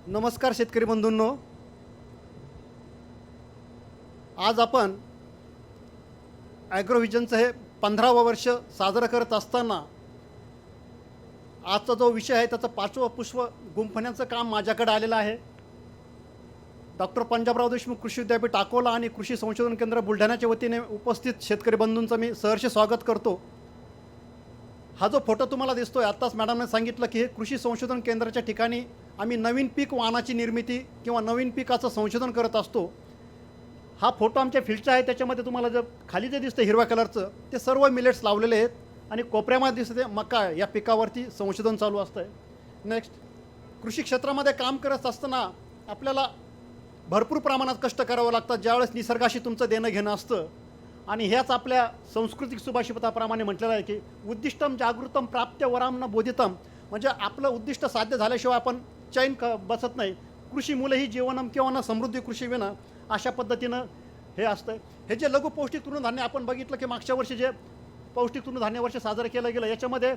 नमस्कार शेतकरी बंधूंनो, आज आपण ॲग्रोव्हिजनचं हे 15वं वर्ष साजरं करत असताना आजचा जो विषय आहे त्याचं 5वं पुष्प गुंफण्याचं काम माझ्याकडे आलेलं आहे. डॉक्टर पंजाबराव देशमुख कृषी विद्यापीठ अकोला आणि कृषी संशोधन केंद्र बुलढाण्याच्या वतीने उपस्थित शेतकरी बंधूंचं मी सहर्ष स्वागत करतो. हा जो फोटो तुम्हाला दिसतोय, आत्ताच मॅडमने सांगितलं की हे कृषी संशोधन केंद्राच्या ठिकाणी आम्ही नवीन पीक वाणाची निर्मिती किंवा नवीन पिकाचं संशोधन करत असतो. हा फोटो आमच्या फील्डचा आहे. त्याच्यामध्ये तुम्हाला जर खाली जे दिसतं हिरव्या कलरचं ते सर्व मिलेट्स लावलेले आहेत आणि कोपऱ्यामध्ये दिसते मका. या पिकावरती संशोधन चालू असतं आहे. नेक्स्ट, कृषी क्षेत्रामध्ये काम करत असताना आपल्याला भरपूर प्रमाणात कष्ट करावं लागतात ज्यावेळेस निसर्गाशी तुमचं देणं घेणं असतं. आणि ह्याच आपल्या सांस्कृतिक सुभाषिताप्रमाणे म्हटलेलं आहे की उद्दिष्टम जागृतम प्राप्त्य वराम न बोधितम, म्हणजे आपलं उद्दिष्ट साध्य झाल्याशिवाय आपण चैन बसत नाही. कृषी मूलही जीवनम किंवा न समृद्धी कृषी विना, अशा पद्धतीनं हे असतं. हे जे लघु पौष्टिक तृणधान्य आपण बघितलं की मागच्या वर्षी जे पौष्टिक तृणधान्य वर्ष साजरं केलं गेलं, याच्यामध्ये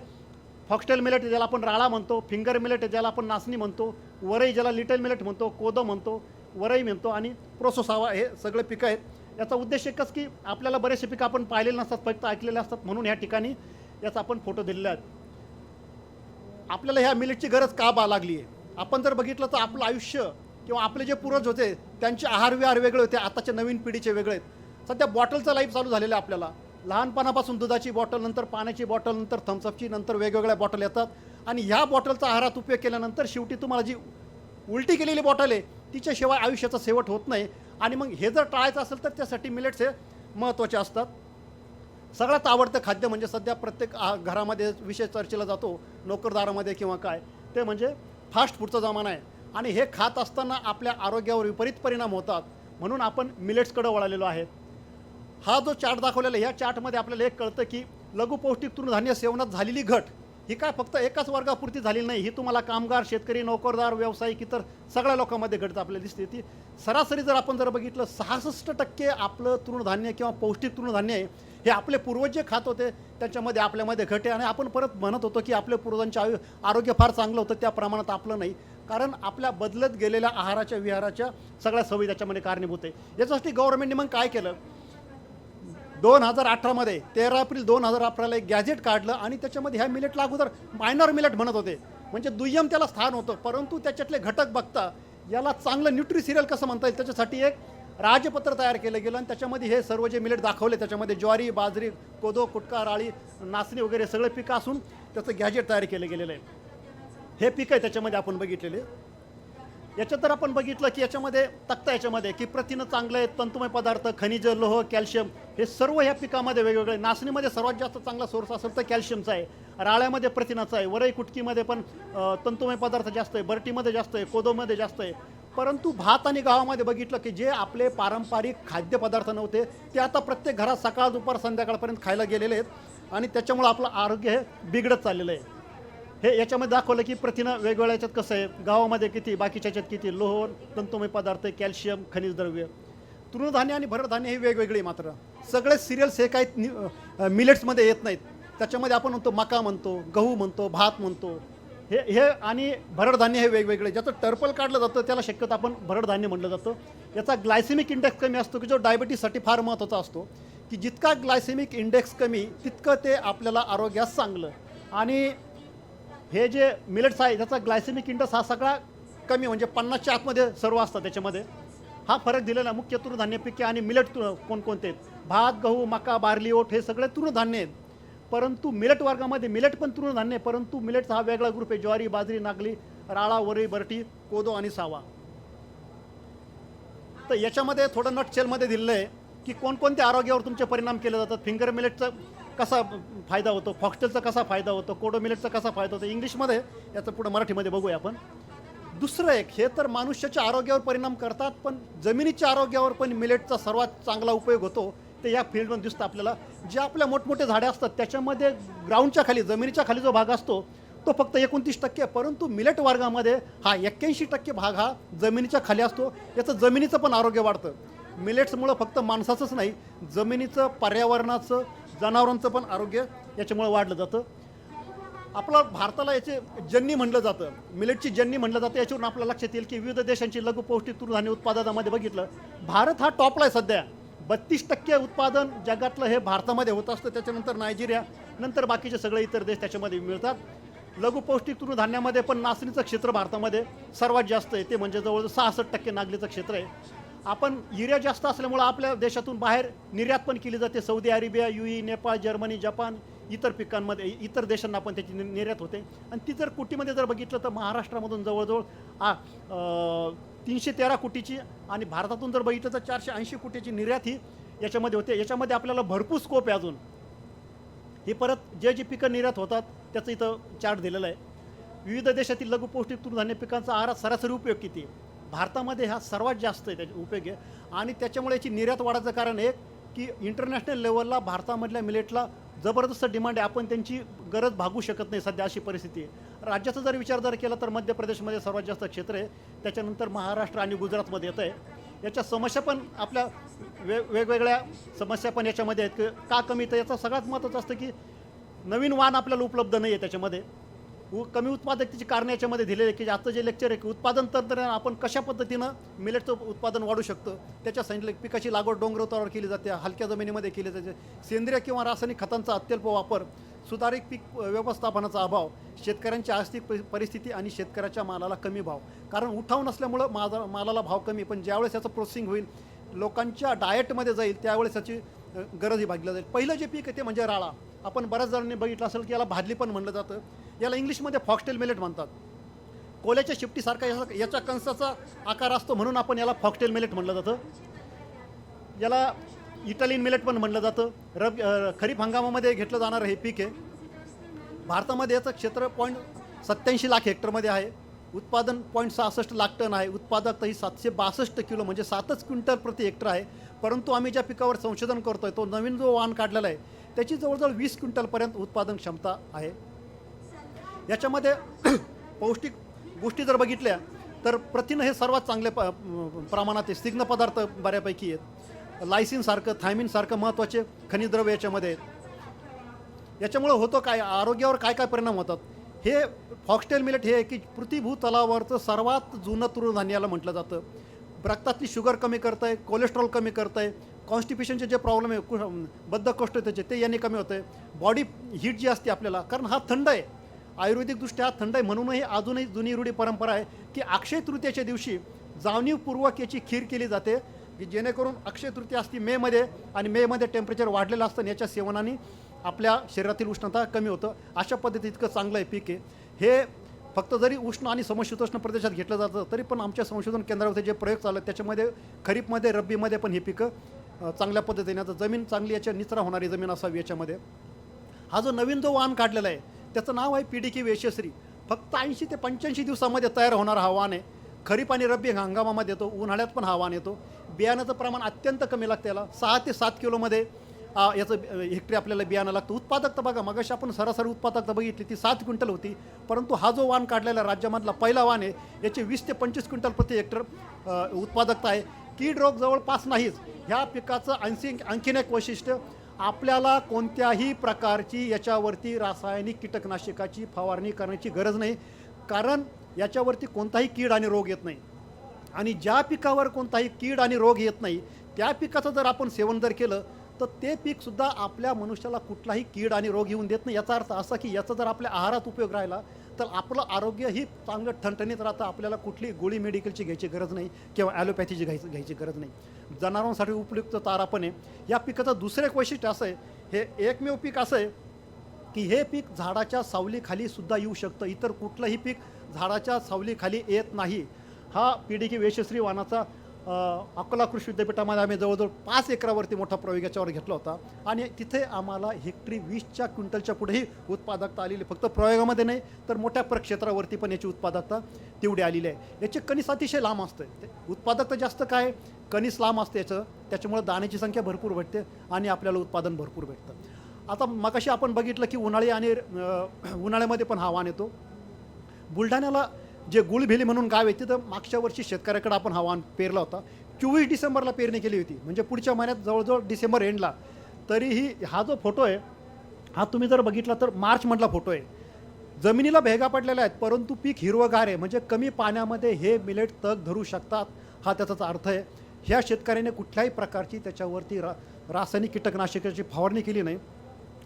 फॉक्सटेल मिलेट ज्याला आपण राळा म्हणतो, फिंगर मिलेट ज्याला आपण नाचणी म्हणतो, वरई ज्याला लिटल मिलेट म्हणतो, कोदो म्हणतो, वरई म्हणतो आणि प्रोसोसावा, हे सगळे पिकं आहेत. याचा उद्देश एकच की आपल्याला बरेचसे पिकं आपण पाहिलेले नसतात, फक्त ऐकलेले असतात, म्हणून ह्या ठिकाणी याचा आपण फोटो दिलेले आहेत. आपल्याला ह्या मिलेटची गरज का लागली आहे? आपण जर बघितलं तर आपलं आयुष्य किंवा आपले जे पूर्वज होते त्यांचे आहार विहार वेगळे होते, आताच्या नवीन पिढीचे वेगळे आहेत. सध्या बॉटलचं लाईफ चालू झालेलं आहे. आपल्याला लहानपणापासून दुधाची बॉटल, नंतर पाण्याची बॉटल, नंतर थम्सअपची, नंतर वेगवेगळ्या बॉटल येतात. आणि ह्या बॉटलचा आहारात उपयोग केल्यानंतर शेवटी तुम्हाला जी उलटी केलेली बॉटल आहे तिच्याशिवाय आयुष्याचा शेवट होत नाही. आणि मग हे जर टाळायचं असेल तर त्यासाठी मिलेट्स हे महत्त्वाचे असतात. सगळ्यात आवडतं खाद्य म्हणजे सध्या प्रत्येक घरामध्ये विषय चर्चेला जातो, नोकरदारामध्ये किंवा काय, ते म्हणजे फास्ट फूडचा जमाना आहे. आणि हे खात असताना आपल्या आरोग्यावर विपरीत परिणाम होतात, म्हणून आपण मिलेट्सकडे वळालेलो आहे. हा जो चार्ट दाखवलेला आहे, ह्या चार्टमध्ये आपल्याला एक कळतं की लघु पौष्टिक तृणधान्य सेवनात झालेली घट ही काय फक्त एकाच वर्गापुरती झालेली नाही, ही तुम्हाला कामगार, शेतकरी, नोकरदार, व्यावसायिक, इतर सगळ्या लोकांमध्ये घटत आपल्याला दिसते. ती सरासरी जर आपण जर बघितलं 66% आपलं तृणधान्य किंवा पौष्टिक तृणधान्य आहे हे आपले पूर्वज जे खात होते त्याच्यामध्ये आपल्यामध्ये घट आहे. आणि आपण परत म्हणत होतो की आपल्या पूर्वजांचे आरोग्य फार चांगलं होतं, त्या प्रमाणात आपलं नाही, कारण आपल्या बदलत गेलेल्या आहाराच्या विहाराच्या सगळ्या सवयी त्याच्यामध्ये कारणीभूत आहे. याच्यासाठी गव्हर्नमेंटने मग काय केलं, 2018मध्ये 13 एप्रिल 2018ला एक गॅझेट काढलं आणि त्याच्यामध्ये ह्या मिलेटला अगोदर मायनॉर मिलेट म्हणत होते, म्हणजे दुय्यम त्याला स्थान होतं. परंतु त्याच्यातले घटक बघता याला चांगलं न्यूट्री सिरियल कसं म्हणता येईल त्याच्यासाठी एक राजपत्र तयार केलं गेलं. आणि त्याच्यामध्ये हे सर्व जे मिलेट दाखवले त्याच्यामध्ये ज्वारी, बाजरी, कोदो, कुटका, राळी, नाचणी वगैरे सगळे पिकं असून त्याचं गॅझेट तयार केलं गेलेलं आहे. हे पिकं आहे त्याच्यामध्ये आपण बघितलेले. याच्यात तर आपण बघितलं की याच्यामध्ये तक्ता याच्यामध्ये की प्रथिनं चांगलं आहे, तंतुमय पदार्थ, खनिज, लोह, कॅल्शियम, हे सर्व ह्या पिकामध्ये वेगवेगळे. नाचणीमध्ये सर्वात जास्त चांगला सोर्स असेल तर कॅल्शियमचा आहे, राळ्यामध्ये प्रथिनाचा आहे, वरई कुटकीमध्ये पण तंतुमय पदार्थ जास्त आहे, बरटीमध्ये जास्त आहे, कोदोमध्ये जास्त आहे. परंतु भात आणि गव्हामध्ये बघितलं की जे आपले पारंपरिक खाद्यपदार्थ नव्हते ते आता प्रत्येक घरात सकाळ दुपार संध्याकाळपर्यंत खायला गेलेले आहेत आणि त्याच्यामुळं आपलं आरोग्य हे बिघडत चाललेलं आहे. हे याच्यामध्ये दाखवलं की प्रथिनं वेगवेगळ्या याच्यात कसं आहे, गावामध्ये किती, बाकीच्या याच्यात किती, लोह, तंतुमय पदार्थ, कॅल्शियम, खनिज द्रव्य. तृणधान्य आणि भरडधान्य ही वेगवेगळी, मात्र सगळे सिरियल्स हे काही मिलेट्समध्ये येत नाहीत. त्याच्यामध्ये आपण म्हणतो मका म्हणतो, गहू म्हणतो, भात म्हणतो, हे आणि भरडधान्य हे वेगवेगळे. ज्याचं टर्पल काढलं जातं त्याला शक्यतो आपण भरडधान्य म्हटलं जातं. याचा ग्लायसेमिक इंडेक्स कमी असतो की जो डायबिटीससाठी फार महत्त्वाचा असतो, की जितका ग्लायसेमिक इंडेक्स कमी तितकं ते आपल्याला आरोग्यास चांगलं. आणि हे जे मिलेट्स आहे त्याचा ग्लायसेमिक इंडेक्स हा सगळा कमी, म्हणजे 50च्या आतमध्ये सर्व असतात. त्याच्यामध्ये हा फरक दिलेला. मुख्य तृणधान्य पिके आणि मिलेट कोणकोणते आहेत, भात, गहू, मका, बार्ली, ओट, हे सगळे तृणधान्य आहेत. परंतु मिलेट वर्गामध्ये मिलेट पण तृणधान्य आहे, परंतु मिलेटचा हा वेगळा ग्रुप आहे. ज्वारी, बाजरी, नागली, राळा, वरई, बरटी, कोदो आणि सावा. तर याच्यामध्ये थोडं नटशेलमध्ये दिलेलं आहे की कोणकोणत्या आरोग्यावर तुमचे परिणाम केले जातात. फिंगर मिलेटचा कसा फायदा होतो, फॉक्सटेलचा कसा फायदा होतो, कोडो मिलेटचा कसा फायदा होतो, इंग्लिशमध्ये, याचं पुढं मराठीमध्ये बघूया आपण. दुसरं एक, हे तर मनुष्याच्या आरोग्यावर परिणाम करतात, पण जमिनीच्या आरोग्यावर पण मिलेटचा सर्वात चांगला उपयोग होतो. ते या फील्डमध्ये दिसतं आपल्याला. जे आपल्या मोठमोठे झाडे असतात त्याच्यामध्ये ग्राउंडच्या खाली, जमिनीच्या खाली जो भाग असतो तो फक्त 29%, परंतु मिलेट वर्गामध्ये हा 81% भाग हा जमिनीच्या खाली असतो. याचं जमिनीचं पण आरोग्य वाढतं. मिलेट्समुळं फक्त माणसाचंच नाही, जमिनीचं, पर्यावरणाचं, जनावरांचं पण आरोग्य याच्यामुळे वाढलं जातं. आपलं भारताला याचे जननी म्हणलं जातं, मिलेटची जननी म्हणलं जातं. याच्यावरून आपल्याला लक्षात येईल की विविध देशांची लघु पौष्टिक तृणधान्य उत्पादनामध्ये बघितलं, भारत हा टॉपला आहे सध्या. 32% उत्पादन जगातलं हे भारतामध्ये होत असतं. त्याच्यानंतर नायजेरिया, नंतर बाकीचे सगळे इतर देश त्याच्यामध्ये मिळतात. लघु पौष्टिक तृणधान्यामध्ये पण नाचणीचं क्षेत्र भारतामध्ये सर्वात जास्त आहे, ते म्हणजे जवळजवळ 66% नागलीचं क्षेत्र आहे. आपण युरिया जास्त असल्यामुळं आपल्या देशातून बाहेर निर्यात पण केली जाते. Saudi Arabia, UAE, Nepal, Germany, Japan, इतर पिकांमध्ये, इतर देशांना पण त्याची निर्यात होते. आणि ती जर कोटीमध्ये जर बघितलं तर महाराष्ट्रामधून जवळजवळ 313 कोटीची आणि भारतातून जर बघितलं तर 480 कोटीची निर्यात ही याच्यामध्ये होते. याच्यामध्ये आपल्याला भरपूर स्कोप आहे अजून. हे परत जे पिकं निर्यात होतात त्याचं इथं चार्ट दिलेलं आहे. विविध देशातील लघु पौष्टिक तृणधान्य पिकांचा आहारात सरासरी उपयोग किती आहे? भारतामध्ये हा सर्वात जास्त आहे त्याचा उपयोग आहे. आणि त्याच्यामुळे याची निर्यात वाढायचं कारण एक की इंटरनॅशनल लेवलला भारतामधल्या मिलेटला जबरदस्त डिमांड आहे. आपण त्यांची गरज भागू शकत नाही सध्या, अशी परिस्थिती आहे. राज्याचा जर विचार जर केला तर मध्य प्रदेशमध्ये सर्वात जास्त क्षेत्र आहे, त्याच्यानंतर महाराष्ट्र आणि गुजरातमध्ये येतं आहे. याच्या समस्या पण आपल्या वेगवेगळ्या समस्या पण याच्यामध्ये आहेत. का कमी? तर याचं सगळ्यात महत्त्वाचं असतं की नवीन वाण आपल्याला उपलब्ध नाही आहे त्याच्यामध्ये. कमी उत्पादकतेची कारण याच्यामध्ये दिलेली आहे की आजचं जे लेक्चर आहे की उत्पादन तंत्रज्ञान आपण कशा पद्धतीनं मिलेटचं उत्पादन वाढू शकतो त्याच्या सांगितलं. पिकाची लागवड डोंगरावर केली जाते, हलक्या जमिनीमध्ये केली जाते. सेंद्रिय किंवा रासायनिक खतांचा अत्यल्प वापर, सुधारित पीक व्यवस्थापनाचा अभाव, शेतकऱ्यांची आर्थिक परिस्थिती आणि शेतकऱ्याच्या मालाला कमी भाव. कारण उठाव नसल्यामुळं मालाला भाव कमी, पण ज्यावेळेस याचं प्रोसेसिंग होईल, लोकांच्या डाएटमध्ये जाईल, त्यावेळेस याची गरजही भागली जाईल. पहिलं जे पीक आहे ते म्हणजे राळा. आपण बऱ्याच जणांनी बघितलं असेल की याला भादली पण म्हणलं जातं. याला इंग्लिशमध्ये फॉक्सटेल मिलेट म्हणतात. कोल्याच्या शिफ्टीसारखा याच्या कंसाचा आकार असतो म्हणून आपण याला फॉक्सटेल मिलेट म्हणलं जातं. याला इटालियन मिलेट पण म्हणलं जातं. खरीप हंगामामध्ये घेतलं जाणारं हे पीक आहे. भारतामध्ये याचं क्षेत्र 0.87 लाख हेक्टरमध्ये आहे. उत्पादन 0.66 लाख टन आहे. उत्पादकता ही 762 किलो म्हणजे 7 क्विंटल प्रति हेक्टर आहे. परंतु आम्ही ज्या पिकावर संशोधन करतोय तो नवीन जो वाण काढलेला आहे त्याची जवळजवळ 20 क्विंटलपर्यंत उत्पादन क्षमता आहे. याच्यामध्ये पौष्टिक गोष्टी जर बघितल्या तर प्रथिनं हे सर्वात चांगले प्रमाणात आहे. स्निग्ध पदार्थ बऱ्यापैकी आहेत. लायसिनसारखं, थायमिनसारखं महत्त्वाचे खनिजद्रव्य याच्यामध्ये आहेत. याच्यामुळं होतं काय, आरोग्यावर काय काय परिणाम होतात? हे फॉक्सटेल मिलेट हे की पृथ्वीभूतलावरचं सर्वात जुनं तृणधान्याला म्हटलं जातं. रक्तातली शुगर कमी करतं आहे, कोलेस्ट्रॉल कमी करतं आहे, कॉन्स्टिपेशनचे जे प्रॉब्लेम आहे, बद्धकोष्ठतेचे ते याने कमी होतं आहे. बॉडी हीट जी असते आपल्याला, कारण हा थंड आहे, आयुर्वेदिकदृष्ट्या हा थंड आहे. म्हणूनही अजूनही जुनी रूढी परंपरा आहे की अक्षय तृतीयेच्या दिवशी जाणीवपूर्वक याची खीर केली जाते की जेणेकरून अक्षय तृतीया असते मेमध्ये, आणि मेमध्ये टेम्परेचर वाढलेलं असतं आणि याच्या सेवनाने आपल्या शरीरातील उष्णता कमी होतं. अशा पद्धतीत इतकं चांगलं आहे पीक आहे हे. फक्त जरी उष्ण आणि समशीतोष्ण प्रदेशात घेतलं जातं तरी पण आमच्या संशोधन केंद्रावरती जे प्रयोग चालू आहेत त्याच्यामध्ये खरीपमध्ये, रब्बीमध्ये पण हे पिकं चांगल्या पद्धतीने, आता जमीन चांगली, याच्या निचरा होणारी जमीन असावी याच्यामध्ये. हा जो नवीन जो वाण काढलेला आहे त्याचं नाव आहे PDK यशस्वी. फक्त 80 ते 85 दिवसामध्ये तयार होणारा हा वाण आहे. खरीप आणि रब्बी हंगामामध्ये येतो, उन्हाळ्यात पण हा वाण येतो. बियाण्याचं प्रमाण अत्यंत कमी लागतं याला. 6 ते 7 किलोमध्ये याचं हेक्टरी आपल्याला बियाणं लागतं. उत्पादकता बघा, मगाशी आपण सरासरी उत्पादकता बघितली ती 7 क्विंटल होती, परंतु हा जो वाण काढलेला राज्यामधला पहिला वाण आहे याची 20 ते 25 क्विंटल प्रति हेक्टर उत्पादकता आहे. कीड रोग जवळपास नाहीच. ह्या पिकाचं आणखीन एक वैशिष्ट्य, आपल्याला कोणत्याही प्रकारची याच्यावरती रासायनिक कीटकनाशकाची फवारणी करण्याची गरज नाही, कारण याच्यावरती कोणताही कीड आणि रोग येत नाही. आणि ज्या पिकावर कोणताही कीड आणि रोग येत नाही त्या पिकाचं जर आपण सेवन जर केलं तर ते पीकसुद्धा आपल्या मनुष्याला कुठलाही कीड आणि रोग येऊन देत नाही. याचा अर्थ असा की याचा जर आपल्या आहारात उपयोग राहिला तर आपलं आरोग्य ही चांगलं ठणठणीत राहतं. आपल्याला कुठली गोळी मेडिकलची घ्यायची गरज नाही किंवा ॲलोपॅथीची घ्यायची गरज नाही. जनावरांसाठी उपयुक्त चारा पण आहे. या पिकाचं दुसरं एक वैशिष्ट्य असं आहे, हे एकमेव पीक असं आहे की हे पीक झाडाच्या सावलीखाली सुद्धा येऊ शकतं. इतर कुठलंही पीक झाडाच्या सावलीखाली येत नाही. हा PDK यशस्वी वाणाचा अकोला कृषी विद्यापीठामध्ये आम्ही जवळजवळ 5 एकरावरती मोठा प्रयोग याच्यावर घेतला होता आणि तिथे आम्हाला हेक्टरी 20 क्विंटलच्या पुढेही उत्पादकता आलेली. फक्त प्रयोगामध्ये नाही तर मोठ्या प्रक्षेत्रावरती पण याची उत्पादकता तेवढी आलेली आहे. याचे कणीस अतिशय लांब असते. उत्पादकता जास्त काय, कणीस लांब असते याचं, त्याच्यामुळे दाण्याची संख्या भरपूर भेटते आणि आपल्याला उत्पादन भरपूर भेटतं. आता मगाशी आपण बघितलं की उन्हाळ्यामध्ये पण हा वाण येतो. बुलढाण्याला जे गुळभेली म्हणून गाव आहे तिथं मागच्या वर्षी शेतकऱ्याकडे आपण हा वाण पेरला होता. 24 डिसेंबरला पेरणी केली होती, म्हणजे पुढच्या महिन्यात जवळजवळ डिसेंबर एंडला. तरीही हा जो फोटो आहे हा तुम्ही जर बघितला तर मार्चमधला फोटो आहे. जमिनीला भेगा पडलेल्या आहेत, परंतु पीक हिरवंगार आहे, म्हणजे कमी पाण्यामध्ये हे मिलेट तग धरू शकतात, हा त्याचाच अर्थ आहे. ह्या शेतकऱ्याने कुठल्याही प्रकारची त्याच्यावरती रासायनिक कीटकनाशकाची फवारणी केली नाही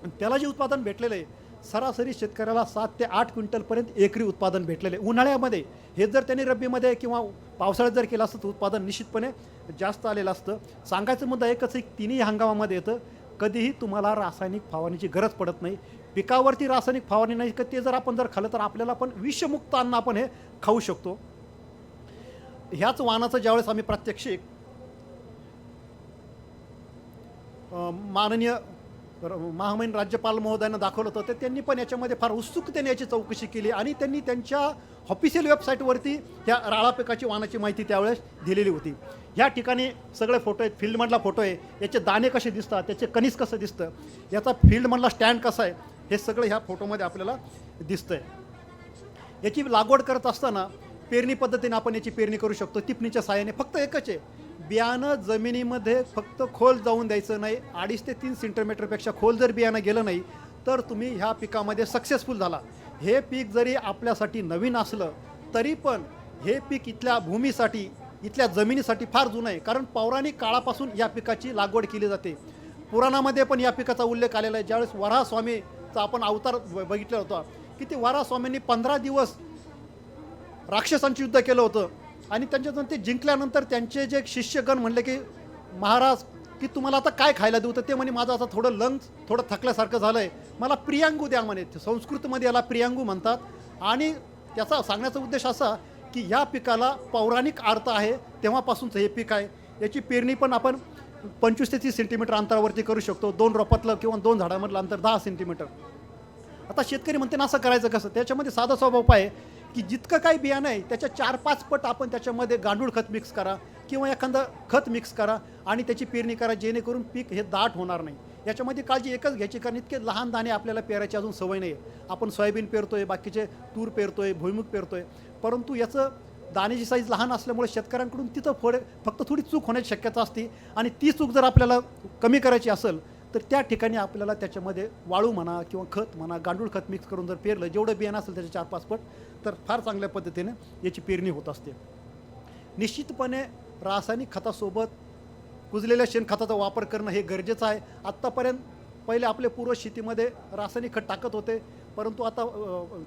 आणि त्याला जे उत्पादन भेटलेलं आहे, सरासरी शेतकऱ्याला 7 ते 8 क्विंटलपर्यंत एकरी उत्पादन भेटलेलं आहे. उन्हाळ्यामध्ये हे जर त्यांनी रब्बीमध्ये किंवा पावसाळ्यात जर केलं असतं तर उत्पादन निश्चितपणे जास्त आलेलं असतं. सांगायचं मुद्दा एकच आहे, तिन्ही हंगामामध्ये येतं, कधीही तुम्हाला रासायनिक फवारणीची गरज पडत नाही. पिकावरती रासायनिक फवारणी नाही का, ते जर आपण जर खाल्लं तर आपल्याला पण विषमुक्त अन्न आपण हे खाऊ शकतो. ह्याच वाहनाचं ज्यावेळेस आम्ही प्रात्यक्षिक माननीय महामहिम राज्यपाल महोदयांना दाखवलं होतं, तर त्यांनी पण याच्यामध्ये फार उत्सुकतेने याची चौकशी केली आणि त्यांनी त्यांच्या ऑफिशियल वेबसाईटवरती ह्या राळा पिकाची वाहनाची माहिती त्यावेळेस दिलेली होती. ह्या ठिकाणी सगळे फोटो आहेत, फील्डमधला फोटो आहे, याचे दाणे कसे दिसतात, त्याचे कणीस कसं दिसतं, याचा फील्डमधला स्टँड कसा आहे, हे सगळं ह्या फोटोमध्ये आपल्याला दिसतंय. याची लागवड करत असताना पेरणी पद्धतीने आपण याची पेरणी करू शकतो टिपणीच्या साहाय्याने. फक्त एकच आहे, बियाणं जमिनीमध्ये फक्त खोल जाऊन द्यायचं नाही. 2.5 ते 3 सेंटीमीटरपेक्षा खोल जर बियाणं गेलं नाही तर तुम्ही ह्या पिकामध्ये सक्सेसफुल झाला. हे पीक जरी आपल्यासाठी नवीन असलं तरी पण हे पीक इथल्या भूमीसाठी, इथल्या जमिनीसाठी फार जुनं आहे, कारण पौराणिक काळापासून या पिकाची लागवड केली जाते. पुराणामध्ये पण या पिकाचा उल्लेख आलेला आहे. ज्यावेळेस वराहस्वामीचा आपण अवतार बघितला होता की ते वराहस्वामींनी 15 दिवस राक्षसांचं युद्ध केलं होतं आणि त्यांच्यातून ते जिंकल्यानंतर त्यांचे जे शिष्यगण म्हणले की महाराज की तुम्हाला आता काय खायला देऊ, तर ते म्हणे माझं आता थोडं लंग्स थोडं थकल्यासारखं झालं आहे, मला प्रियांगू द्या म्हणे. संस्कृतमध्ये याला प्रियांगू म्हणतात. आणि त्याचा सांगण्याचा उद्देश असा की या पिकाला पौराणिक अर्थ आहे, तेव्हापासूनचं हे पीक आहे. याची पेरणी पण आपण 25 ते 30 सेंटीमीटर अंतरावरती करू शकतो. 2 रोपातलं किंवा 2 झाडामधलं अंतर 10 सेंटीमीटर. आता शेतकरी म्हणते ना असं करायचं कसं, त्याच्यामध्ये साधा सोपा उपाय आहे की जितकं काही बियाणं आहे त्याच्या 4-5 पट आपण त्याच्यामध्ये गांडूळ खत मिक्स करा किंवा एखादं खत मिक्स करा आणि त्याची पेरणी करा, जेणेकरून पीक हे दाट होणार नाही. याच्यामध्ये काळजी एकच घ्यायची, कारण इतके लहान दाणे आपल्याला पेरायची अजून सवय नाही आहे. आपण सोयाबीन पेरतोय, बाकीचे तूर पेरतोय, भुईमुग पेरतोय, परंतु याचं दाण्याची साईज लहान असल्यामुळे शेतकऱ्यांकडून तिथं फक्त थोडी चूक होण्याची शक्यता असते. आणि ती चूक जर आपल्याला कमी करायची असेल तर त्या ठिकाणी आपल्याला त्याच्यामध्ये वाळू म्हणा किंवा खत म्हणा, गांडूळ खत मिक्स करून जर पेरलं, जेवढं बियाणं असेल त्याचे 4-5 पट, तर फार चांगल्या पद्धतीने याची पेरणी होत असते. निश्चितपणे रासायनिक खतासोबत कुजलेल्या शेणखताचा वापर करणं हे गरजेचं आहे. आत्तापर्यंत पहिले आपले पूर्वज शेतीमध्ये रासायनिक खत टाकत होते, परंतु आता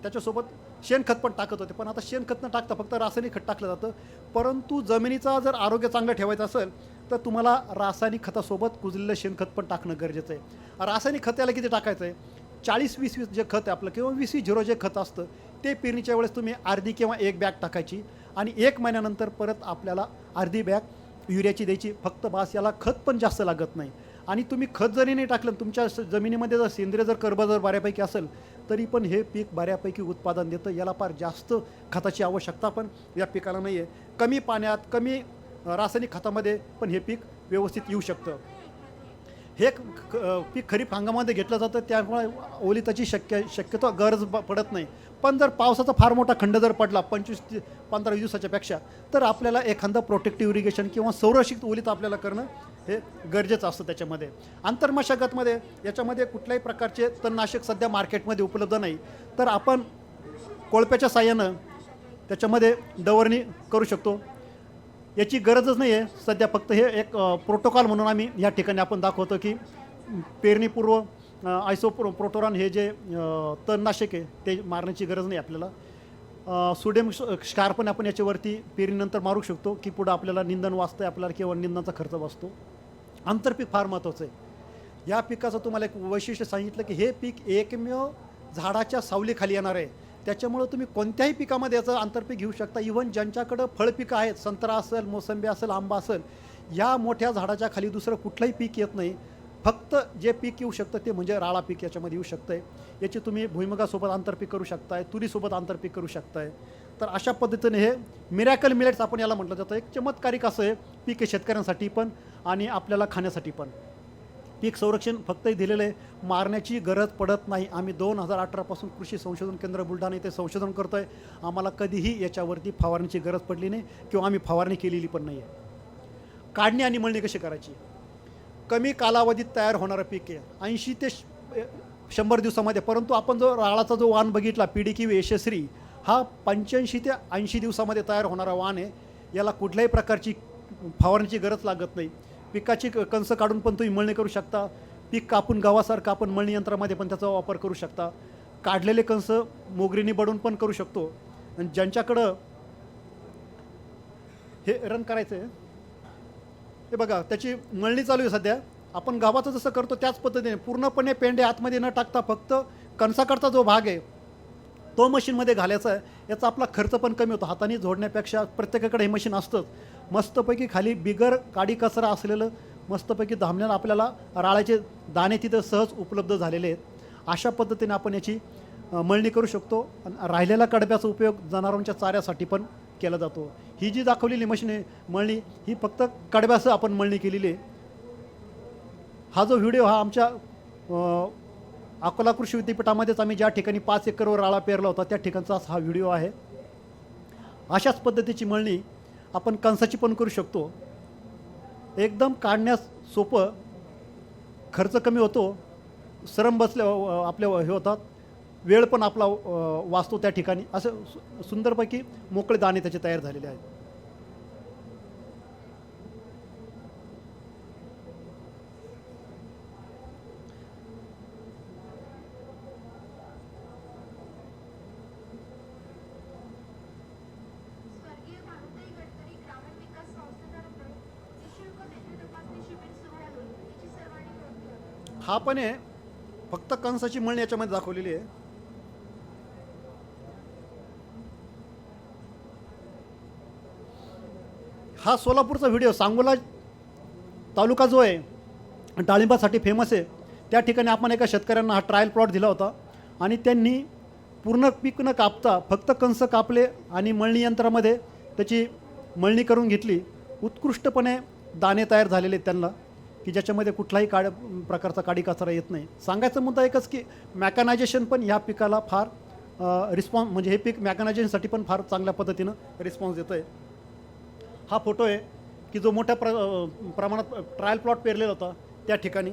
त्याच्यासोबत शेणखत पण टाकत होते, पण आता शेणखत न टाकता फक्त रासायनिक खत टाकलं जातं. परंतु जमिनीचा जर आरोग्य चांगलं ठेवायचं असेल तर तुम्हाला रासायनिक खतासोबत कुजलेलं शेणखत पण टाकणं गरजेचं आहे. रासायनिक खत याला किती टाकायचं आहे, 40-20-20 जे खत आहे आपलं किंवा 20-20 जे खत असतं ते पेरणीच्या वेळेस तुम्ही अर्धी किंवा 1 बॅग टाकायची आणि 1 महिन्यानंतर परत आपल्याला अर्धी बॅग युरियाची द्यायची. फक्त बास, याला खत पण जास्त लागत नाही. आणि तुम्ही खत जरी नाही टाकलं, तुमच्या जमिनीमध्ये जर सेंद्रिय जर कर्ब जर बऱ्यापैकी असेल तरी पण हे पीक बऱ्यापैकी उत्पादन देतं. याला फार जास्त खताची आवश्यकता पण या पिकाला नाही आहे. कमी पाण्यात, कमी रासायनिक खतामध्ये पण हे पीक व्यवस्थित येऊ शकतं. हे पीक खरीप हंगामामध्ये घेतलं जातं, त्यामुळे ओलिताची शक्यतो गरज पडत नाही. पण जर पावसाचा फार मोठा खंड जर पडला 25 ते 15 दिवसाच्या पेक्षा, तर आपल्याला एखादं प्रोटेक्टिव्ह इरिगेशन किंवा संरक्षित ओलीत आपल्याला करणं हे गरजेचं असतं. त्याच्यामध्ये आंतरमशागतमध्ये याच्यामध्ये कुठल्याही प्रकारचे तणनाशक सध्या मार्केटमध्ये उपलब्ध नाही, तर आपण कोळप्याच्या साहाय्यानं त्याच्यामध्ये डवरणी करू शकतो. याची गरजच नाही आहे सध्या, फक्त हे एक प्रोटोकॉल म्हणून आम्ही या ठिकाणी आपण दाखवतो की पेरणीपूर्व प्रोटोरॉन हे जे तणनाशक आहे ते मारण्याची गरज नाही आपल्याला. सोडियम क्षार पण आपण याच्यावरती पेरणीनंतर मारू शकतो की पुढं आपल्याला निंदन वाचतं आहे आपल्याला किंवा निंदनाचा खर्च वाचतो. आंतरपीक फार महत्त्वाचं आहे. या पिकाचं तुम्हाला एक वैशिष्ट्य सांगितलं की हे पीक एकमेव झाडाच्या सावलीखाली येणार आहे, त्याच्यामुळं तुम्ही कोणत्याही पिकामध्ये याचं आंतरपीक घेऊ शकता. इव्हन ज्यांच्याकडं फळपिकं आहेत, संत्रा असेल, मोसंबी असेल, आंबा असेल, या मोठ्या झाडाच्या खाली दुसरं कुठलंही पीक येत नाही. फक्त जे पीक येऊ शकतं ते म्हणजे राळा पीक याच्यामध्ये येऊ शकतं आहे. याची तुम्ही भुईमुगासोबत आंतरपीक करू शकताय, तुरीसोबत आंतरपीक करू शकताय. तर अशा पद्धतीने हे मिरॅकल मिलेट्स आपण याला म्हटलं जातं. एक चमत्कारिक असं आहे पीक आहे शेतकऱ्यांसाठी पण आणि आपल्याला खाण्यासाठी पण. पीक संरक्षण फक्त दिलेलं आहे, मारण्याची गरज पडत नाही. आम्ही 2018 पासून कृषी संशोधन केंद्र बुलढाणा इथे संशोधन करतो आहे. आम्हाला कधीही याच्यावरती फवारणीची गरज पडली नाही किंवा आम्ही फवारणी केलेली पण नाही आहे. काढणी आणि मळणी कशी करायची, कमी कालावधीत तयार होणारं पीक आहे. 80 ते 100 दिवसामध्ये. परंतु आपण जो राळाचा जो वाण बघितला PDQ यशस्वी, हा 85 ते 80 दिवसामध्ये तयार होणारा वाण आहे. याला कुठल्याही प्रकारची फवारणीची गरज लागत नाही. पिकाची कणसं काढून पण तुम्ही मळणी करू शकता. पीक कापून गव्हासारखं आपण मळणी यंत्रामध्ये पण त्याचा वापर करू शकता. काढलेले कणस मोगरीने बडून पण करू शकतो. आणि ज्यांच्याकडं हे रन करायचं आहे, हे बघा त्याची मळणी चालू आहे सध्या. आपण गव्हाचं जसं करतो त्याच पद्धतीने पूर्णपणे पेंडे आतमध्ये न टाकता फक्त कणसाकडचा जो भाग आहे तो मशीनमध्ये घालायचा आहे. याचा आपला खर्च पण कमी होतो. हाताने जोडण्यापेक्षा प्रत्येकाकडे हे मशीन असतंच. मस्तपैकी खाली बिगर काडी कचरा असलेलं मस्तपैकी धामण्याला आपल्याला राळ्याचे दाणे तिथं सहज उपलब्ध झालेले आहेत. अशा पद्धतीने आपण याची मळणी करू शकतो. आणि राहिलेला कडब्याचा उपयोग जनावरांच्या चाऱ्यासाठी पण केला जातो. ही जी दाखवलेली मशीन आहे मळणी, ही फक्त कडब्यासह आपण मळणी केलेली आहे. हा जो व्हिडिओ हा आमच्या अकोला कृषी विद्यापीठामध्येच आम्ही ज्या ठिकाणी 5 एकरवर राळा पेरला होता त्या ठिकाणचा हा व्हिडिओ आहे. अशाच पद्धतीची मळणी आपण कणसाची पण करू शकतो. एकदम काढण्यास सोपं, खर्च कमी होतो, श्रम बसल्या आपल्या हे होतात, वेळ पण आपला वाचतो त्या ठिकाणी. असं सुंदरपैकी मोकळे दाणे त्याचे तयार झालेले आहेत. स्वर्गीय भानुताई गडकरी ग्रामीण विकास संस्थेतर्फे निःशुल्क नेत्र तपासणी शिबिर सुरू आहे. याची सर्वांनी नोंद घ्यावी. हा पण आहे, फक्त कणसाची मळणी याच्यामध्ये दाखवलेली आहे. हा सोलापूरचा व्हिडिओ. सांगोला तालुका जो आहे डाळिंबासाठी फेमस आहे, त्या ठिकाणी आपण एका शेतकऱ्यांना हा ट्रायल प्लॉट दिला होता आणि त्यांनी पूर्ण पीक न कापता फक्त कणस कापले आणि मळणी यंत्रामध्ये त्याची मळणी करून घेतली. उत्कृष्टपणे दाणे तयार झालेले आहेत त्यांना, की ज्याच्यामध्ये कुठलाही प्रकारचा काडी कचरा येत नाही. सांगायचा मुद्दा एकच की मॅकॅनायझेशन पण ह्या पिकाला फार रिस्पॉन्स, म्हणजे हे पीक मॅकॅनायझेशनसाठी पण फार चांगल्या पद्धतीनं रिस्पॉन्स देतं आहे. हा फोटो आहे की जो मोठ्या प्रमाणात ट्रायल प्लॉट पेरलेला होता त्या ठिकाणी.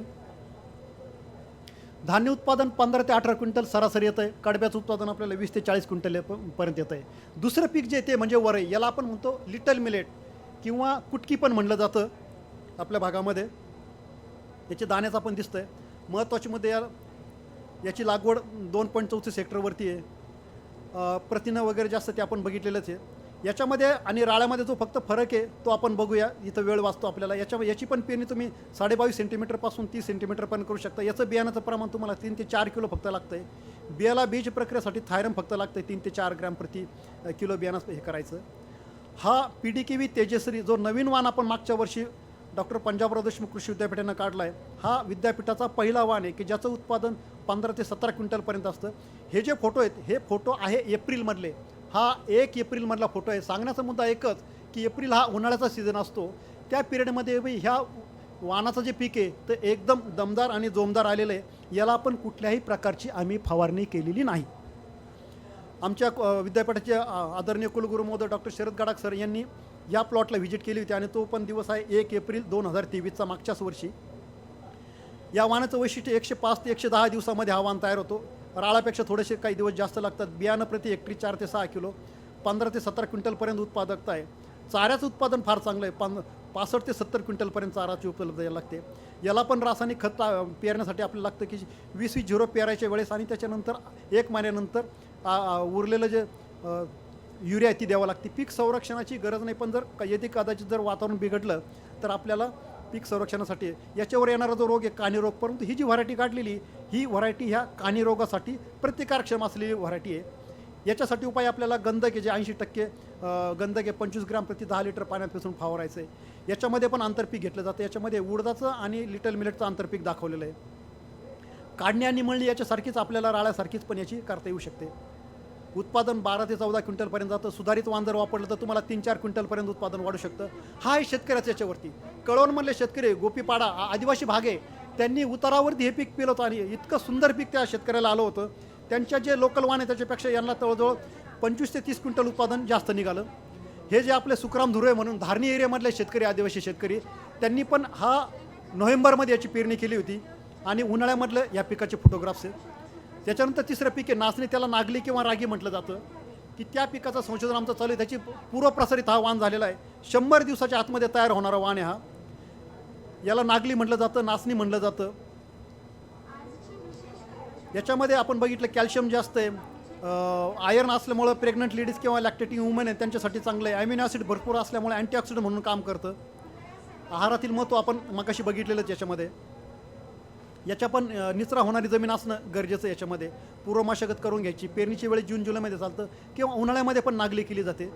धान्य उत्पादन 15 ते 18 क्विंटल सरासरी येतं आहे. कडब्याचं उत्पादन आपल्याला 20 ते 40 क्विंटल पर्यंत येतं आहे. दुसरं पीक जे ते म्हणजे वरई. याला आपण म्हणतो लिटल मिलेट किंवा कुटकी पण म्हणलं जातं आपल्या भागामध्ये. याचे दाण्याचं आपण दिसतं आहे. महत्त्वाची मध्ये याची लागवड 2.34 हेक्टरवरती आहे. प्रथिनं वगैरे जास्त ते आपण बघितलेलंच आहे. याच्यामध्ये आणि राळ्यामध्ये जो फक्त फरक आहे तो आपण बघूया. इथं वेळ वाचतो आपल्याला. याची पण पेरणी तुम्ही 22.5 सेंटीमीटरपासून 30 सेंटीमीटरपर्यंत करू शकता. याचं बियाण्याचं प्रमाण तुम्हाला 3 ते 4 किलो फक्त लागतं आहे. बियाला बीज प्रक्रियेसाठी थायरम फक्त लागतं आहे 3 ते 4 ग्रॅम प्रति किलो बियाणं हे करायचं. हा PDQ तेजश्री जो नवीन वाण आपण मागच्या वर्षी डॉक्टर पंजाबराव देशमुख कृषी विद्यापीठानं काढला आहे, हा विद्यापीठाचा पहिला वाण आहे की ज्याचं उत्पादन 15 ते 17 क्विंटलपर्यंत असतं. हे जे फोटो आहेत हे फोटो आहे एप्रिलमधले. हा 1 एप्रिलमधला फोटो आहे. सांगण्याचा मुद्दा एकच की एप्रिल हा उन्हाळ्याचा सीझन असतो. त्या पिरियडमध्ये ह्या वाणाचं जे पीक आहे तर एकदम दमदार आणि जोमदार आलेलं आहे. याला आपण कुठल्याही प्रकारची आम्ही फवारणी केलेली नाही. आमच्या विद्यापीठाचे आदरणीय कुलगुरू महोदय डॉक्टर शरद गडाख सर यांनी या प्लॉटला व्हिजिट केली होती आणि तो पण दिवस आहे 1 एप्रिल 2023चा, मागच्याच वर्षी. या वाणाचं वैशिष्ट्य 105 ते 110 दिवसामध्ये हा वाण तयार होतो. राळापेक्षा थोडेसे काही दिवस जास्त लागतात. बियाणं प्रति हेक्टरी 4 ते 6 किलो, 15 ते 17 क्विंटलपर्यंत उत्पादकता आहे. चाऱ्याचं उत्पादन फार चांगलं आहे. 65 ते 70 क्विंटलपर्यंत चाराची उपलब्धता लागते. याला पण रासायनिक खत पेरण्यासाठी आपल्याला लागतं की 20-20 झिरो पेरायच्या वेळेस आणि त्याच्यानंतर 1 महिन्यानंतर उरलेलं जे युरिया ती द्यावं लागते. पीक संरक्षणाची गरज नाही, पण जर यदि कदाचित जर वातावरण बिघडलं तर आपल्याला पीक संरक्षणासाठी याच्यावर येणारा जो रोग आहे कानी रोग, परंतु ही जी व्हरायटी काढलेली ही व्हरायटी ह्या कानी रोगासाठी प्रतिकारक्षम असलेली व्हरायटी आहे. याच्यासाठी उपाय आपल्याला गंधक जे 80% गंधक आहे 25 ग्रॅम प्रति 10 लिटर पाण्यात मिसळून फवारायचं आहे. याच्यामध्ये पण आंतरपीक घेतलं जातं. याच्यामध्ये उडदाचं आणि लिटल मिलेटचं आंतरपीक दाखवलेलं आहे. काढणी आणि मळणी याच्यासारखीच आपल्याला राळ्यासारखीच पण याची करता येऊ शकते. उत्पादन 12 ते 14 क्विंटलपर्यंत जातं. सुधारित वाण जर वापरलं तर तुम्हाला 3-4 क्विंटलपर्यंत उत्पादन वाढू शकतं. हा आहे शेतकऱ्याचं याच्यावरती. कळवणमधले शेतकरी गोपीपाडा आदिवासी भाग आहे, त्यांनी उतारावरती हे पीक पिलं होतं आणि इतकं सुंदर पीक त्या शेतकऱ्याला आलं होतं. त्यांच्या जे लोकल वाण आहे त्याच्यापेक्षा यांना जवळजवळ 25 ते 30 क्विंटल उत्पादन जास्त निघालं. हे जे आपले सुखराम धुरे म्हणून धारणी एरियामधले शेतकरी, आदिवासी शेतकरी, त्यांनी पण हा नोव्हेंबरमध्ये याची पेरणी केली होती आणि उन्हाळ्यामधलं या पिकाचे फोटोग्राफ्स आहेत. त्याच्यानंतर तिसरं पीक आहे नाचणी, त्याला नागली किंवा रागी म्हटलं जातं, की त्या पिकाचं संशोधन आमचं चालू आहे. त्याची पूर्वप्रसारित हा वाण झालेला आहे. 100 दिवसाच्या आतमध्ये तयार होणारा वाण आहे हा. याला नागली म्हटलं जातं, नाचणी म्हटलं जातं. याच्यामध्ये आपण बघितलं कॅल्शियम जास्त आहे, आयर्न असल्यामुळं प्रेग्नंट लेडीज किंवा लॅक्टेटिंग वुमन आहे त्यांच्यासाठी चांगलं आहे. ॲमिनो ॲसिड भरपूर असल्यामुळे अँटीऑक्सिडंट म्हणून काम करतं. आहारातील महत्त्व आपण मगाशी बघितलेलंच याच्यामध्ये. याच्या पण निचरा होणारी जमीन असणं गरजेचं आहे. याच्यामध्ये पूर्व मशागत करून घ्यायची. पेरणीची वेळी जून जुलैमध्ये चालतं किंवा उन्हाळ्यामध्ये पण नागली केली जाते.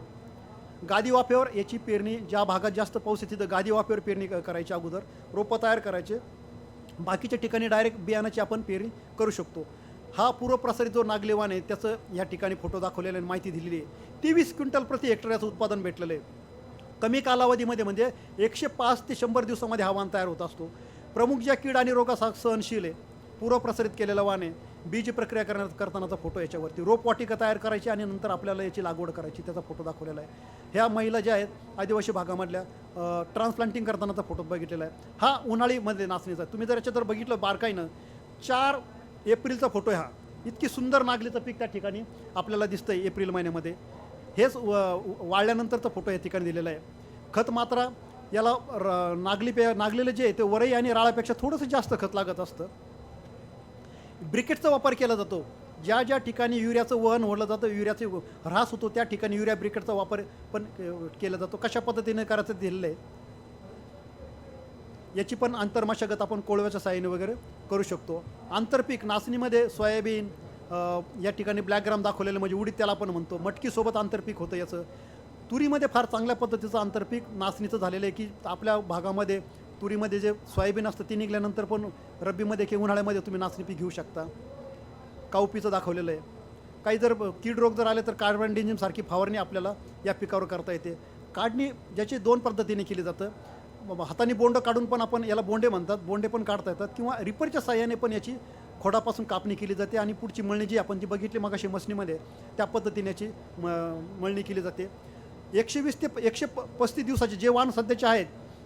गादी वाफेवर याची पेरणी, ज्या भागात जास्त पाऊस आहे तिथं गादी वाफेवर पेरणी करायची, अगोदर रोपं तयार करायचे. बाकीच्या ठिकाणी डायरेक्ट बियाणाची आपण पेरणी करू शकतो. हा पूर्वप्रसारित जो नागलेवान आहे त्याचं या ठिकाणी फोटो दाखवलेले आणि माहिती दिलेली आहे. 23 क्विंटल प्रति हेक्टर याचं उत्पादन भेटलेलं आहे. कमी कालावधीमध्ये म्हणजे 105 ते 100 दिवसामध्ये हा वाण तयार होत असतो. प्रमुख ज्या कीड आणि रोगास सहनशील आहे, पूर्वप्रसारित केलेला वाण आहे. बीज प्रक्रिया करतानाचा फोटो याच्यावरती. रोपवाटिका तयार करायची आणि नंतर आपल्याला याची लागवड करायची, त्याचा फोटो दाखवलेला आहे. ह्या महिला ज्या आहेत आदिवासी भागामधल्या, ट्रान्सप्लांटिंग करतानाचा फोटो बघितलेला आहे. हा उन्हाळीमध्ये नाचणीचा. तुम्ही जर याच्यात जर बघितलं बारकाईनं, 4 एप्रिलचा फोटो आहे हा. इतकी सुंदर नागलीचं पीक त्या ठिकाणी आपल्याला दिसतं आहे एप्रिल महिन्यामध्ये. हेच वाळल्यानंतरचा फोटो या ठिकाणी दिलेला आहे. खत मात्रा याला नागलेलं जे आहे ते वरई आणि राळापेक्षा थोडंसं जास्त खत लागत असतं. ब्रिकेटचा वापर केला जातो. ज्या ज्या ठिकाणी युरियाचं वहन ओढलं जातं, युरियाचे ऱ्हास होतो, त्या ठिकाणी युरिया ब्रिकेटचा वापर पण केला जातो. कशा पद्धतीने करायचं दिलेलं आहे. याची पण आंतरमशागत आपण कोळव्याच्या साहाय्याने वगैरे करू शकतो. आंतरपीक नाचणीमध्ये सोयाबीन, या ठिकाणी ब्लॅक ग्राम दाखवलेलं म्हणजे उडीद त्याला आपण म्हणतो. मटकीसोबत आंतरपीक होतं याचं. तुरीमध्ये फार चांगल्या पद्धतीचं आंतरपीक नाचणीचं झालेलं आहे, की आपल्या भागामध्ये तुरीमध्ये जे सोयाबीन असतं ते निघाल्यानंतर पण रब्बीमध्ये किंवा उन्हाळ्यामध्ये तुम्ही नाचणी पीक घेऊ शकता. काऊपीचं दाखवलेलं आहे. काही जर कीड रोग जर आले तर कार्बनडिझमसारखी फवारणी आपल्याला या पिकावर करता येते. काढणी ज्याची 2 पद्धतीने केली जातं. हाताने बोंड काढून पण आपण याला बोंडे म्हणतात, बोंडे पण काढता येतात, किंवा रिपरच्या साह्याने पण याची खोडापासून कापणी केली जाते आणि पुढची मळणी जी आपण जी बघितली मगाशी मशनीमध्ये त्या पद्धतीने याची मळणी केली जाते. 120 ते 135 दिवसाचे जे वाण सध्याचे आहेत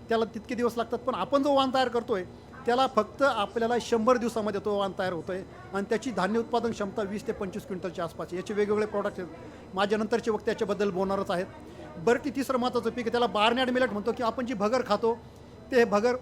त्याला तितके दिवस लागतात, पण आपण जो वाण तयार करतोय त्याला फक्त आपल्याला 100 दिवसामध्ये तो वाण तयार होतोय आणि त्याची धान्य उत्पादन क्षमता 20 ते 25 क्विंटलच्या आसपास. याचे वेगवेगळे प्रॉडक्ट आहेत. माझ्या नंतरचे वक्त त्याच्याबद्दल बोलणारच आहेत. बरं, ती तिसरं महत्त्वाचं पीक आहे त्याला बार्नयार्ड मिलेट म्हणतो, की आपण जी भगर खातो ते भगर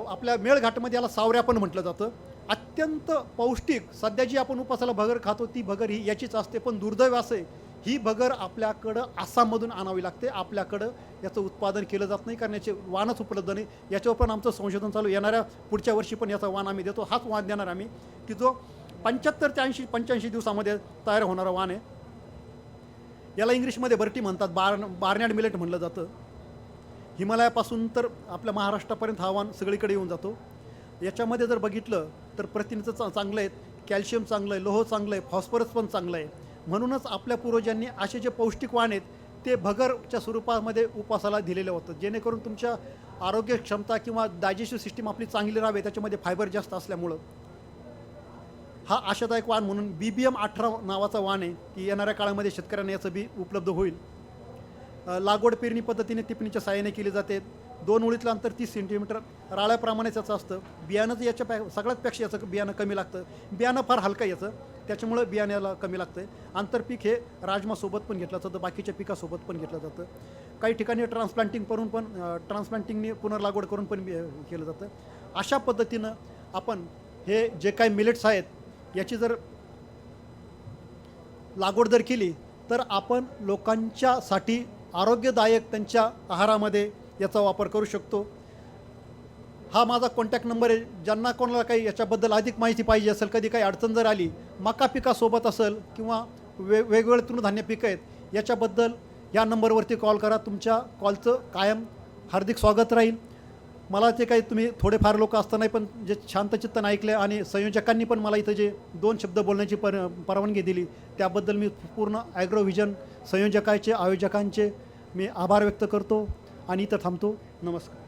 आपल्या मेळघाटमध्ये याला सावऱ्या पण म्हटलं जातं. अत्यंत पौष्टिक, सध्या जी आपण उपासाला भगर खातो ती भगर ही याचीच असते, पण दुर्दैव असं आहे ही भगर आपल्याकडं आसाममधून आणावी लागते. आपल्याकडं याचं उत्पादन केलं जात नाही, कारण याचे वाणच उपलब्ध नाही. याच्यावर पण आमचं संशोधन चालू. येणाऱ्या पुढच्या वर्षी पण याचा वाण आम्ही देतो. हाच वाण देणार आम्ही, की जो 75 ते 85 दिवसामध्ये तयार होणारा वाण आहे. याला इंग्लिशमध्ये बर्टी म्हणतात, बार्नयार्ड मिलेट म्हणलं जातं. हिमालयापासून तर आपल्या महाराष्ट्रापर्यंत हा वाण सगळीकडे येऊन जातो. याच्यामध्ये जर बघितलं तर प्रथिनेचं चांगलं आहे, कॅल्शियम चांगलं आहे, लोह चांगलं आहे, फॉस्फरस पण चांगलं आहे. म्हणूनच आपल्या पूर्वजांनी असे जे पौष्टिक वाण आहेत ते भगरच्या स्वरूपामध्ये उपासाला दिलेलं होतं, जेणेकरून तुमच्या आरोग्य क्षमता किंवा डायजेस्टिव्ह सिस्टीम आपली चांगली राहावे. त्याच्यामध्ये फायबर जास्त असल्यामुळं हा आशादायक वाण म्हणून BBM 18 नावाचा वाण आहे, की येणाऱ्या काळामध्ये शेतकऱ्यांना याचं बी उपलब्ध होईल. लागवड पेरणी पद्धतीने टिपणीच्या साहाय्याने केली जाते. 2 ओळीतलं अंतर 30 सेंटीमीटर. राळ्याप्रमाणेच याचं असतं. बियाणं याच्या सगळ्यातपेक्षा याचं बियाणं कमी लागतं. बियाणं फार हलकं याचं, त्याच्यामुळं बियाण्याला कमी लागतं आहे. आंतरपीक हे राजमासोबत पण घेतलं जातं, बाकीच्या पिकासोबत पण घेतलं जातं. काही ठिकाणी ट्रान्सप्लांटिंगने पुनर्लागवड करून पण केलं जातं. अशा पद्धतीनं आपण हे जे काही मिलेट्स आहेत याची जर लागवड जर केली तर आपण लोकांच्यासाठी आरोग्यदायक त्यांच्या आहारामध्ये याचा वापर करू शकतो. हा माझा कॉन्टॅक्ट नंबर आहे. ज्यांना कोणाला काही याच्याबद्दल अधिक माहिती पाहिजे असेल, कधी काही अडचण जर आली, मका पिकासोबत असेल किंवा वेगवेगळे तृणधान्य पिकं आहेत याच्याबद्दल या नंबरवरती कॉल करा. तुमच्या कॉलचं कायम हार्दिक स्वागत राहील. मला ते काही तुम्ही थोडेफार लोक असतानाही पण जे शांतचित्तानं ऐकले आणि संयोजकांनी पण मला इथं जे 2 शब्द बोलण्याची परवानगी दिली त्याबद्दल मी पूर्ण ॲग्रोव्हिजन संयोजकाचे, आयोजकांचे मी आभार व्यक्त करतो आणि इथं थांबतो. नमस्कार.